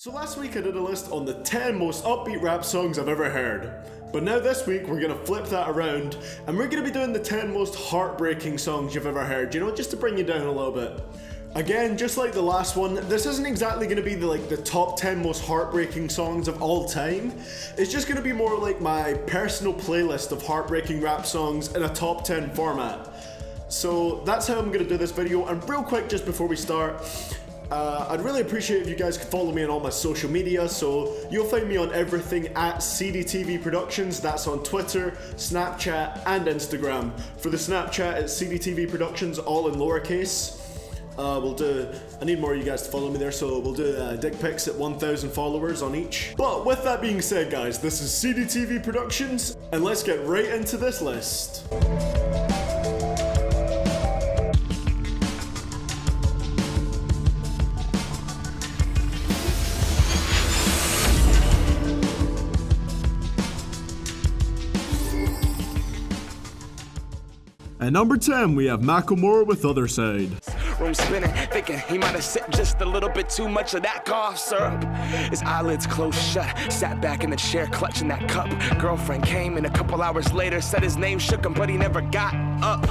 So last week I did a list on the 10 most upbeat rap songs I've ever heard. But now this week we're going to flip that around and we're going to be doing the 10 most heartbreaking songs you've ever heard, you know, just to bring you down a little bit. Again, just like the last one, this isn't exactly going to be the top 10 most heartbreaking songs of all time. It's just going to be more like my personal playlist of heartbreaking rap songs in a top 10 format. So that's how I'm going to do this video, and real quick just before we start, I'd really appreciate if you guys could follow me on all my social media. So you'll find me on everything at CDTVProductions. That's on Twitter, Snapchat, and Instagram. For the Snapchat, it's CDTVProductions, all in lowercase. I need more of you guys to follow me there, so we'll do dick pics at 1,000 followers on each. But with that being said, guys, this is CDTV Productions, and let's get right into this list. At number 10, we have Macklemore with Otherside. Room spinning, thinking he might have sipped just a little bit too much of that cough syrup. His eyelids closed shut, sat back in the chair clutching that cup. Girlfriend came and a couple hours later said his name shook him, but he never got up.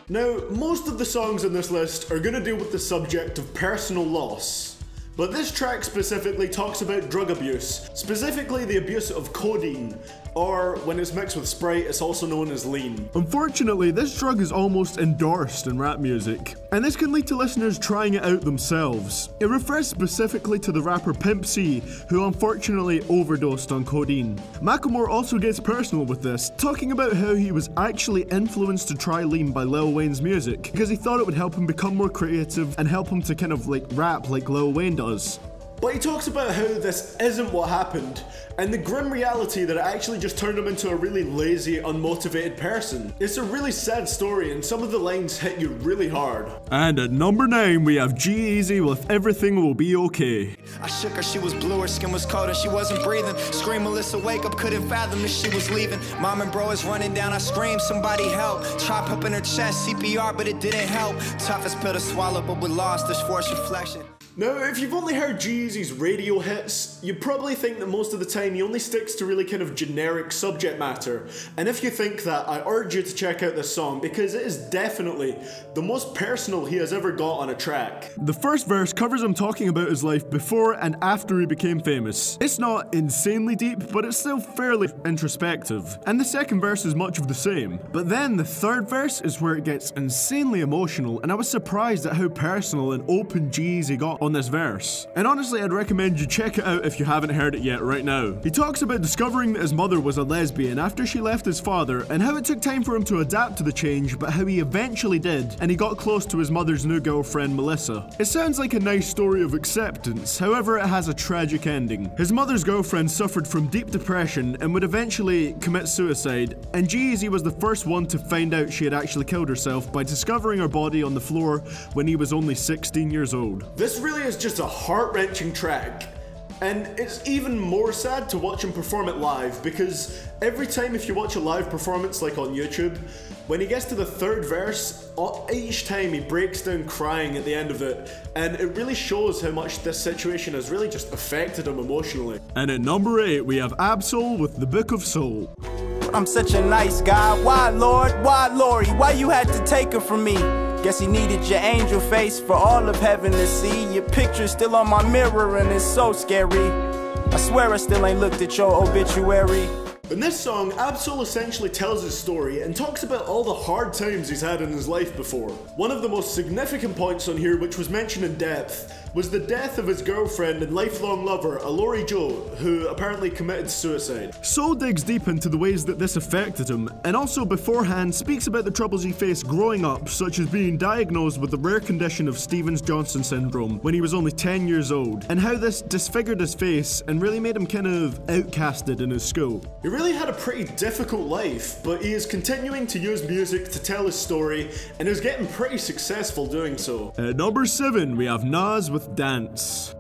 Now, most of the songs on this list are going to deal with the subject of personal loss. But this track specifically talks about drug abuse, specifically the abuse of codeine, or when it's mixed with Sprite, it's also known as lean. Unfortunately, this drug is almost endorsed in rap music, and this can lead to listeners trying it out themselves. It refers specifically to the rapper Pimp C, who unfortunately overdosed on codeine. Macklemore also gets personal with this, talking about how he was actually influenced to try lean by Lil Wayne's music, because he thought it would help him become more creative and help him to kind of rap like Lil Wayne does. But he talks about how this isn't what happened, and the grim reality that it actually just turned him into a really lazy, unmotivated person. It's a really sad story, and some of the lines hit you really hard. And at number 9, we have G-Eazy with Everything Will Be Okay. I shook her, she was blue, her skin was cold and she wasn't breathing. Scream, Melissa, wake up, couldn't fathom that she was leaving. Mom and bro is running down, I screamed, somebody help. Chop up in her chest, CPR, but it didn't help. Toughest pill to swallow, but we lost, there's forced reflection. Now, if you've only heard G-Eazy's radio hits, you probably think that most of the time he only sticks to really kind of generic subject matter. And if you think that, I urge you to check out this song, because it is definitely the most personal he has ever got on a track. The first verse covers him talking about his life before and after he became famous. It's not insanely deep, but it's still fairly introspective. And the second verse is much of the same. But then the third verse is where it gets insanely emotional, and I was surprised at how personal and open G-Eazy got on this verse. And honestly, I'd recommend you check it out if you haven't heard it yet right now. He talks about discovering that his mother was a lesbian after she left his father, and how it took time for him to adapt to the change, but how he eventually did, and he got close to his mother's new girlfriend, Melissa. It sounds like a nice story of acceptance, however it has a tragic ending. His mother's girlfriend suffered from deep depression and would eventually commit suicide, and G-Eazy was the first one to find out she had actually killed herself by discovering her body on the floor when he was only 16 years old. This really is just a heart-wrenching track, and it's even more sad to watch him perform it live, because every time if you watch a live performance like on YouTube, when he gets to the third verse, each time he breaks down crying at the end of it, and it really shows how much this situation has really just affected him emotionally. And at number 8, we have Ab-Soul with The Book of Soul. I'm such a nice guy, why Lord, why Lori, why you had to take her from me? Guess he needed your angel face for all of heaven to see. Your picture's still on my mirror and it's so scary. I swear I still ain't looked at your obituary. In this song, Ab-Soul essentially tells his story and talks about all the hard times he's had in his life before. One of the most significant points on here, which was mentioned in depth, was the death of his girlfriend and lifelong lover, Alori Jo, who apparently committed suicide. Soul digs deep into the ways that this affected him, and also beforehand speaks about the troubles he faced growing up, such as being diagnosed with the rare condition of Stevens-Johnson syndrome when he was only 10 years old, and how this disfigured his face and really made him kind of outcasted in his school. He really had a pretty difficult life, but he is continuing to use music to tell his story, and is getting pretty successful doing so. At number 7, we have Nas with Dance.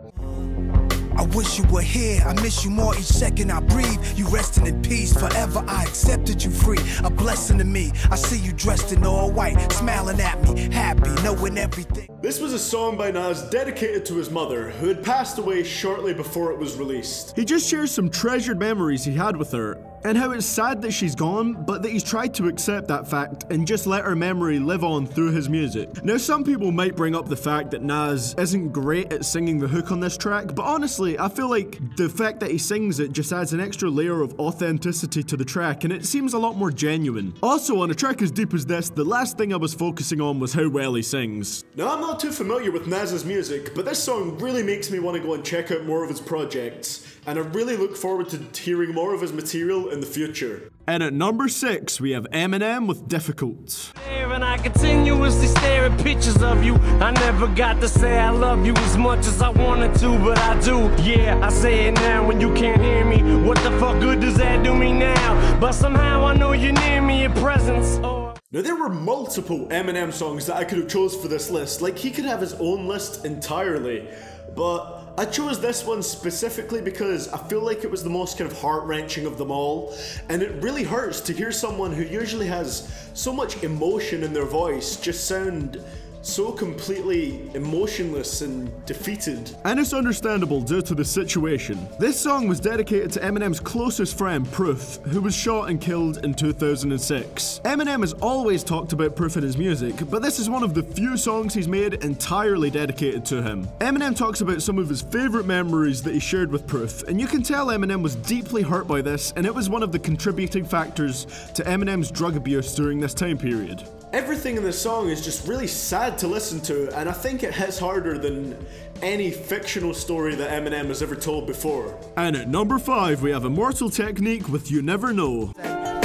I wish you were here. I miss you more each second I breathe. You resting in peace forever. I accepted you free. A blessing to me. I see you dressed in all white, smiling at me, happy, knowing everything. This was a song by Nas dedicated to his mother, who had passed away shortly before it was released. He just shares some treasured memories he had with her, and how it's sad that she's gone, but that he's tried to accept that fact and just let her memory live on through his music. Now, some people might bring up the fact that Nas isn't great at singing the hook on this track, but honestly, I feel like the fact that he sings it just adds an extra layer of authenticity to the track, and it seems a lot more genuine. Also, on a track as deep as this, the last thing I was focusing on was how well he sings. Now, I'm not too familiar with Nas's music, but this song really makes me want to go and check out more of his projects, and I really look forward to hearing more of his material in the future. And at number 6, we have Eminem with Difficult. And I continuously stare at pictures of you. I never got to say I love you as much as I wanted to, but I do. Yeah, I say it now when you can't hear me. What the fuck good does that do me now? But somehow I know you're near me, your presence. Oh. Now, there were multiple Eminem songs that I could have chose for this list. Like, he could have his own list entirely, but I chose this one specifically because I feel like it was the most kind of heart-wrenching of them all, and it really hurts to hear someone who usually has so much emotion in their voice just sound so completely emotionless and defeated. And it's understandable due to the situation. This song was dedicated to Eminem's closest friend, Proof, who was shot and killed in 2006. Eminem has always talked about Proof in his music, but this is one of the few songs he's made entirely dedicated to him. Eminem talks about some of his favorite memories that he shared with Proof, and you can tell Eminem was deeply hurt by this, and it was one of the contributing factors to Eminem's drug abuse during this time period. Everything in this song is just really sad to listen to, and I think it hits harder than any fictional story that Eminem has ever told before. And at number 5, we have Immortal Technique with You Never Know.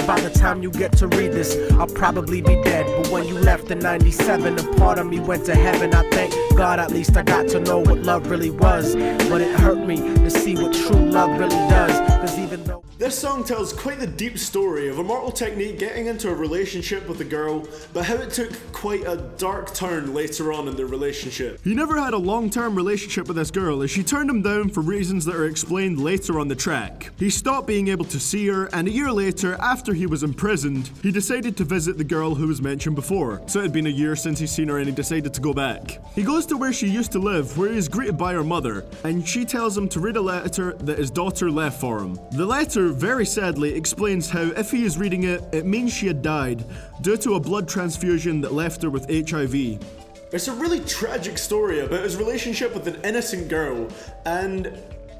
By the time you get to read this, I'll probably be dead. But when you left in 97, a part of me went to heaven. I thank God at least I got to know what love really was. But it hurt me to see what true love really does. Cause even though this song tells quite the deep story of Immortal Technique getting into a relationship with a girl, but how it took quite a dark turn later on in their relationship. He never had a long-term relationship with this girl, as she turned him down for reasons that are explained later on the track. He stopped being able to see her, and a year later, after he was imprisoned, he decided to visit the girl who was mentioned before. So it had been a year since he's seen her and he decided to go back. He goes to where she used to live, where he is greeted by her mother, and she tells him to read a letter that his daughter left for him. The letter, very sadly, explains how if he is reading it, it means she had died due to a blood transfusion that left her with HIV. It's a really tragic story about his relationship with an innocent girl, and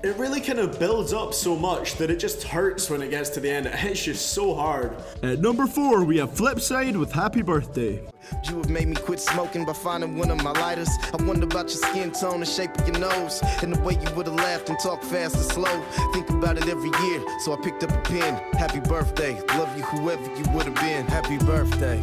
it really kind of builds up so much that it just hurts when it gets to the end. It hits you so hard. At number 4, we have Flipsyde with Happy Birthday. You have made me quit smoking by finding one of my lighters. I wonder about your skin tone, the shape of your nose, and the way you would have laughed and talked fast and slow. Think about it every year, so I picked up a pen. Happy birthday, love you whoever you would have been. Happy birthday.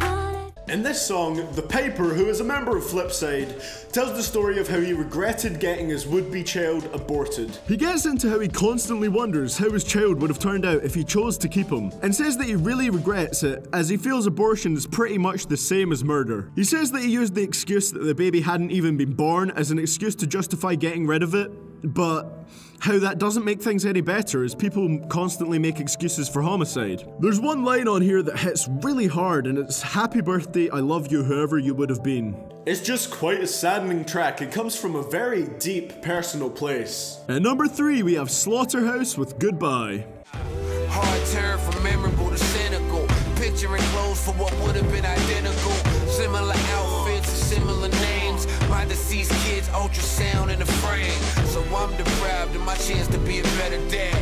In this song, The Piper, who is a member of Flipsyde, tells the story of how he regretted getting his would-be child aborted. He gets into how he constantly wonders how his child would have turned out if he chose to keep him, and says that he really regrets it, as he feels abortion is pretty much the same as murder. He says that he used the excuse that the baby hadn't even been born as an excuse to justify getting rid of it, but how that doesn't make things any better, as people constantly make excuses for homicide. There's one line on here that hits really hard, and it's "Happy birthday, I love you whoever you would have been." It's just quite a saddening track. It comes from a very deep, personal place. At number 3, we have Slaughterhouse with Goodbye. Hard turn from memorable to cynical. Picturing clothes for what would have been identical. Similar outfits, similar names. My deceased kids, ultrasound in the frame. So I'm deprived of my chance to be a better dad.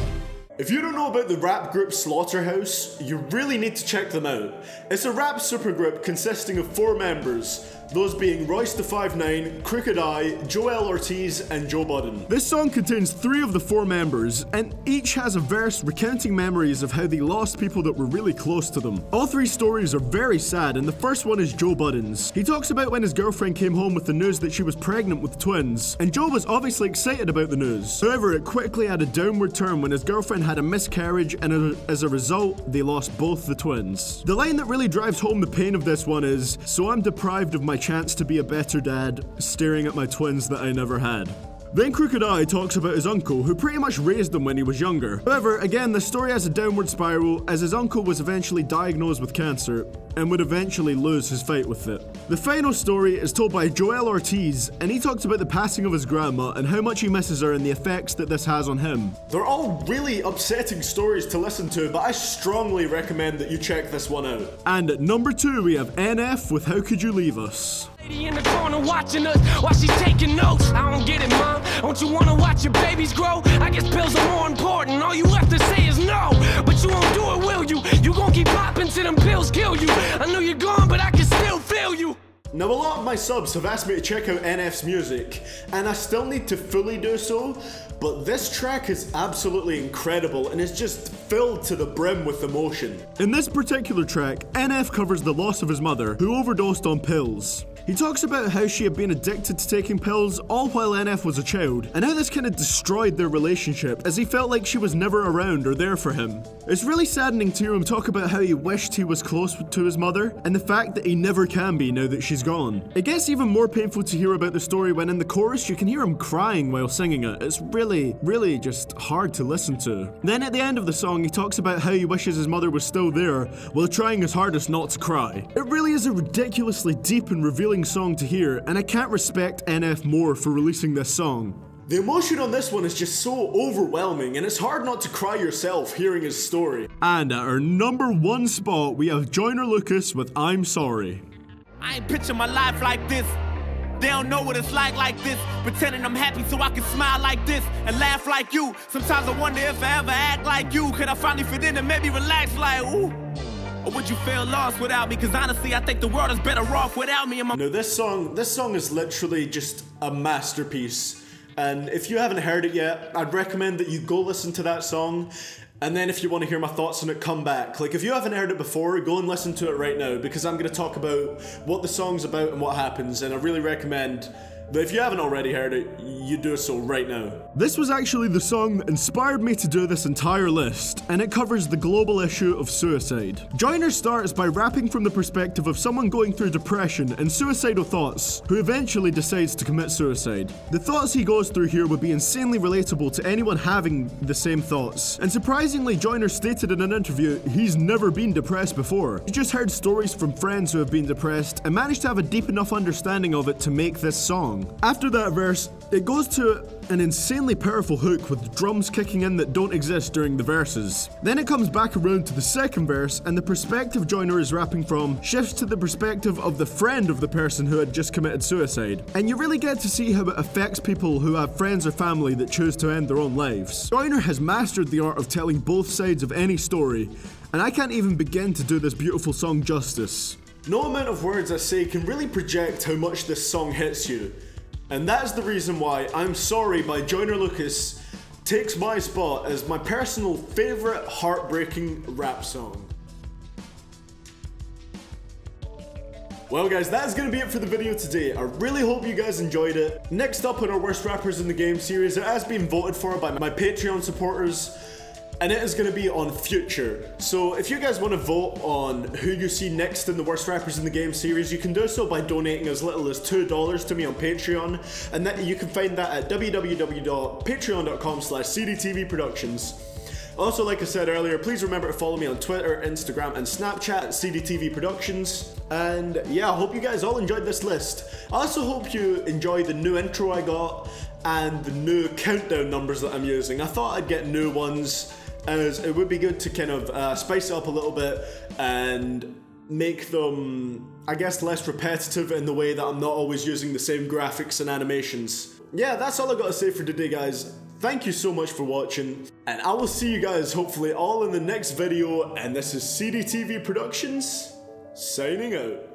If you don't know about the rap group Slaughterhouse, you really need to check them out. It's a rap supergroup consisting of 4 members, those being Royce da 5'9", Crooked I, Joel Ortiz, and Joe Budden. This song contains 3 of the 4 members, and each has a verse recounting memories of how they lost people that were really close to them. All 3 stories are very sad, and the first one is Joe Budden's. He talks about when his girlfriend came home with the news that she was pregnant with twins, and Joe was obviously excited about the news. However, it quickly had a downward turn when his girlfriend had a miscarriage, and as a result, they lost both the twins. The line that really drives home the pain of this one is, "So I'm deprived of my chance to be a better dad, staring at my twins that I never had." Then Crooked Eye talks about his uncle, who pretty much raised him when he was younger. However, again, the story has a downward spiral as his uncle was eventually diagnosed with cancer and would eventually lose his fight with it. The final story is told by Joel Ortiz, and he talks about the passing of his grandma and how much he misses her and the effects that this has on him. They're all really upsetting stories to listen to, but I strongly recommend that you check this one out. And at number 2 we have NF with How Could You Leave Us. In the corner watching us while she's taking notes. I don't get it, mom. Don't you wanna watch your babies grow? I guess pills are more important. All you have to say is no, but you won't do it, will you? You gon' keep popping till them pills kill you. I know you're gone, but I can still feel you. Now, a lot of my subs have asked me to check out NF's music, and I still need to fully do so, but this track is absolutely incredible and is just filled to the brim with emotion. In this particular track, NF covers the loss of his mother, who overdosed on pills. He talks about how she had been addicted to taking pills all while NF was a child, and how this kind of destroyed their relationship as he felt like she was never around or there for him. It's really saddening to hear him talk about how he wished he was close to his mother, and the fact that he never can be now that she's gone. It gets even more painful to hear about the story when in the chorus you can hear him crying while singing it. It's really just hard to listen to. Then at the end of the song he talks about how he wishes his mother was still there while trying his hardest not to cry. It really is a ridiculously deep and revealing song to hear, and I can't respect NF more for releasing this song. The emotion on this one is just so overwhelming, and it's hard not to cry yourself hearing his story. And at our number 1 spot we have Joyner Lucas with I'm Sorry. I ain't picture my life like this. They don't know what it's like this. Pretending I'm happy so I can smile like this and laugh like you. Sometimes I wonder if I ever act like you. Could I finally fit in and maybe relax like ooh? Or would you feel lost without me? Cause honestly, I think the world is better off without me. No, this song is literally just a masterpiece. And if you haven't heard it yet, I'd recommend that you go listen to that song. And then if you want to hear my thoughts on it, come back. Like, if you haven't heard it before, go and listen to it right now, because I'm going to talk about what the song's about and what happens, and I really recommend that if you haven't already heard it, you do so right now. This was actually the song that inspired me to do this entire list, and it covers the global issue of suicide. Joyner starts by rapping from the perspective of someone going through depression and suicidal thoughts, who eventually decides to commit suicide. The thoughts he goes through here would be insanely relatable to anyone having the same thoughts, and surprisingly, Joyner stated in an interview he's never been depressed before. He just heard stories from friends who have been depressed and managed to have a deep enough understanding of it to make this song. After that verse, it goes to an insanely powerful hook with drums kicking in that don't exist during the verses. Then it comes back around to the second verse, and the perspective Joyner is rapping from shifts to the perspective of the friend of the person who had just committed suicide. And you really get to see how it affects people who have friends or family that choose to end their own lives. Joyner has mastered the art of telling both sides of any story, and I can't even begin to do this beautiful song justice. No amount of words I say can really project how much this song hits you. And that's the reason why I'm Sorry by Joyner Lucas takes my spot as my personal favourite heartbreaking rap song. Well guys, that's going to be it for the video today. I really hope you guys enjoyed it. Next up on our Worst Rappers in the Game series, it has been voted for by my Patreon supporters, and it is going to be on Future. So if you guys want to vote on who you see next in the Worst Rappers in the Game series, you can do so by donating as little as $2 to me on Patreon, and that you can find that at www.patreon.com/CDTVProductions. Also, like I said earlier, please remember to follow me on Twitter, Instagram, and Snapchat at CDTVProductions. And yeah, I hope you guys all enjoyed this list. I also hope you enjoy the new intro I got and the new countdown numbers that I'm using. I thought I'd get new ones, as it would be good to kind of spice it up a little bit and make them, I guess, less repetitive in the way that I'm not always using the same graphics and animations. Yeah, that's all I got to say for today, guys. Thank you so much for watching, and I will see you guys hopefully all in the next video, and this is CDTV Productions, signing out.